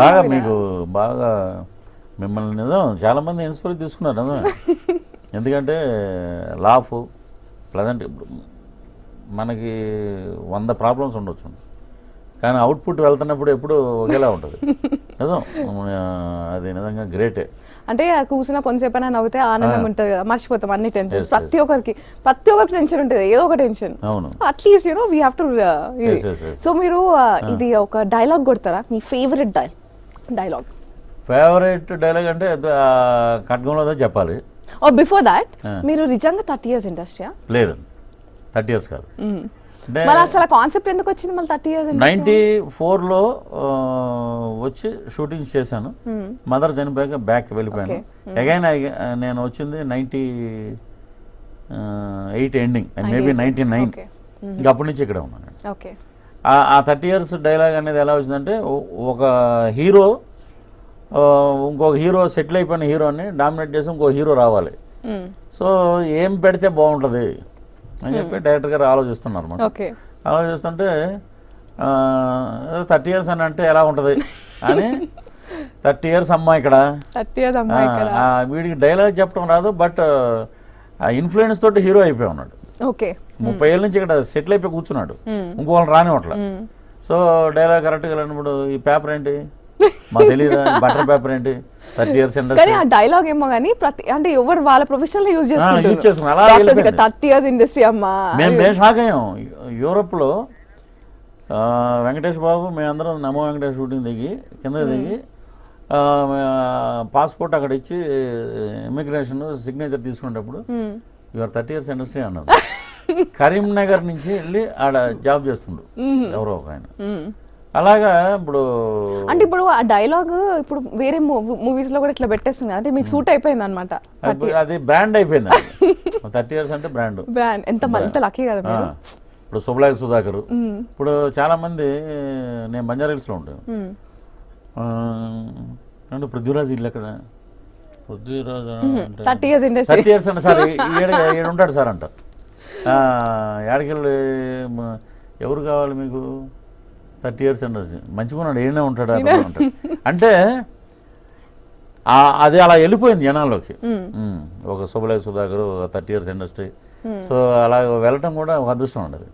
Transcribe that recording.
బాగా మీకు బాగా మిమ్మల్ని నిజం చాలామంది ఇన్స్పైర్ తీసుకున్నారు నిజమే. ఎందుకంటే లాఫ్ ప్లజెంట్ మనకి 100 ప్రాబ్లమ్స్ ఉండొచ్చు, కానీ అవుట్పుట్ వెళ్తున్నప్పుడు ఎప్పుడు ఒకేలా ఉంటుంది నిజం. అది నిజంగా గ్రేటే. అంటే కూర్చున్న కొంతసేపు నవ్వుతే ఆనందం ఉంటుంది కదా, మర్చిపోతాం అన్ని టెన్షన్. ప్రతి ఒక్కరికి టెన్షన్ ఉంటుంది, ఏదో ఒక tension. At least you know we have to. So మీరు ఇది ఒక డైలాగ్ కొడతారా, మీ ఫేవరెట్ డైలాగ్? ఫేవరెట్ డైలాగ్ అంటే ఖడ్గంలో చెప్పాలి. ఓ బిఫోర్ దాట్, మీరు నిజంగా 30 years ఇండస్ట్రీ? లేదు, 30 years కాదు. మళ్ళీ అసలు కాన్సెప్ట్ ఎందుకు వచ్చింది మళ్ళీ 30 years? 94లో వచ్చి షూటింగ్స్ చేశాను. మదర్ చనిపోయాక బ్యాక్ వెళ్ళిపోయాను. అగైన్ నేను వచ్చింది 98 ఎండింగ్, మేబీ 99. ఇంకా అప్పటి నుంచి ఇక్కడ ఉన్నాను. ఆ 30 years డైలాగ్ అనేది ఎలా వచ్చిందంటే, ఒక హీరో ఇంకొక హీరో సెటిల్ అయిపోయిన హీరోని డామినేట్ చేసి ఇంకో హీరో రావాలి. సో ఏం పెడితే బాగుంటుంది అని చెప్పి డైరెక్టర్ గారు ఆలోచిస్తున్నారు అన్నమాట. ఆలోచిస్తుంటే 30 years అని అంటే ఎలా ఉంటుంది అని, 30 years అమ్మ ఇక్కడ, వీడికి డైలాగ్ చెప్పడం రాదు, బట్ ఆ ఇన్ఫ్లుయెన్స్ తోటి హీరో అయిపోయి ఉన్నాడు. 30 ఏళ్ళ నుంచి ఇక్కడ సెటిల్ అయిపోయి కూర్చున్నాడు, ఇంకోళ్ళని రానివ్వట్ల. సో డైలాగ్ కరెక్ట్గా లేనప్పుడు ఈ పేపర్ ఏంటి మాకు తెలియదా, బటర్ పేపర్ ఏంటి, 30 years ఇండస్ట్రీ. ఆ డైలాగ్ ఏమో కానీ అంటే ఎవరు వాళ్ళ ప్రొఫెషనల్ యూజ్ చేస్తున్నారు. 30 years ఇండస్ట్రీ అమ్మా. మేము షాక్ అయ్యాం. యూరోప్లో వెంకటేష్ బాబు మేమందరం నమో వెంకటేష్ షూటింగ్ దిగి కింద దిగి పాస్పోర్ట్ అక్కడ ఇచ్చి ఇమిగ్రేషన్ సిగ్నేచర్ తీసుకునేటప్పుడు యువర్ 30 years ఇండస్ట్రీ అన్నారు. కరీంనగర్ నుంచి వెళ్ళి ఆడ జాబ్ చేస్తుండ్రు ఎవరో ఒక ఆయన. అలాగా ఇప్పుడు అంటే ఇప్పుడు ఆ డైలాగ్ ఇప్పుడు వేరే మూవీస్ లో కూడా ఇట్లా పెట్టేస్తుంది, అంటే మీకు సూట్ అయిపోయింది అనమాట. అది బ్రాండ్ అయిపోయింది. 30 years అంటే బ్రాండ్. ఎంత లక్కీ కదా మీరు. ఇప్పుడు శుభలాగ్ సుధాకర్, ఇప్పుడు చాలా మంది, నేను బంజారాహిల్స్లో ఉంటాను, అంటే పృథ్వీరాజ్ ఇల్లు ఎక్కడ, పృథ్వీరాజ్ 30 years ఇండస్ట్రీ, 30 years అంటే సార్ ఏడు ఉంటాడు సార్ అంట. ఏడకెళ్ళి ఎవరు కావాలి మీకు, 30 years ఇండస్ట్రీ, మంచిగా ఉన్నాడు, ఏడే ఉంటాడు ఉంటాడు అంటే అది అలా వెళ్ళిపోయింది జనాల్లోకి. ఒక శుభలాగ్ సుధాకర్ 30 years ఇండస్ట్రీ. సో అలా వెళ్ళటం కూడా ఒక అదృష్టం ఉండదు.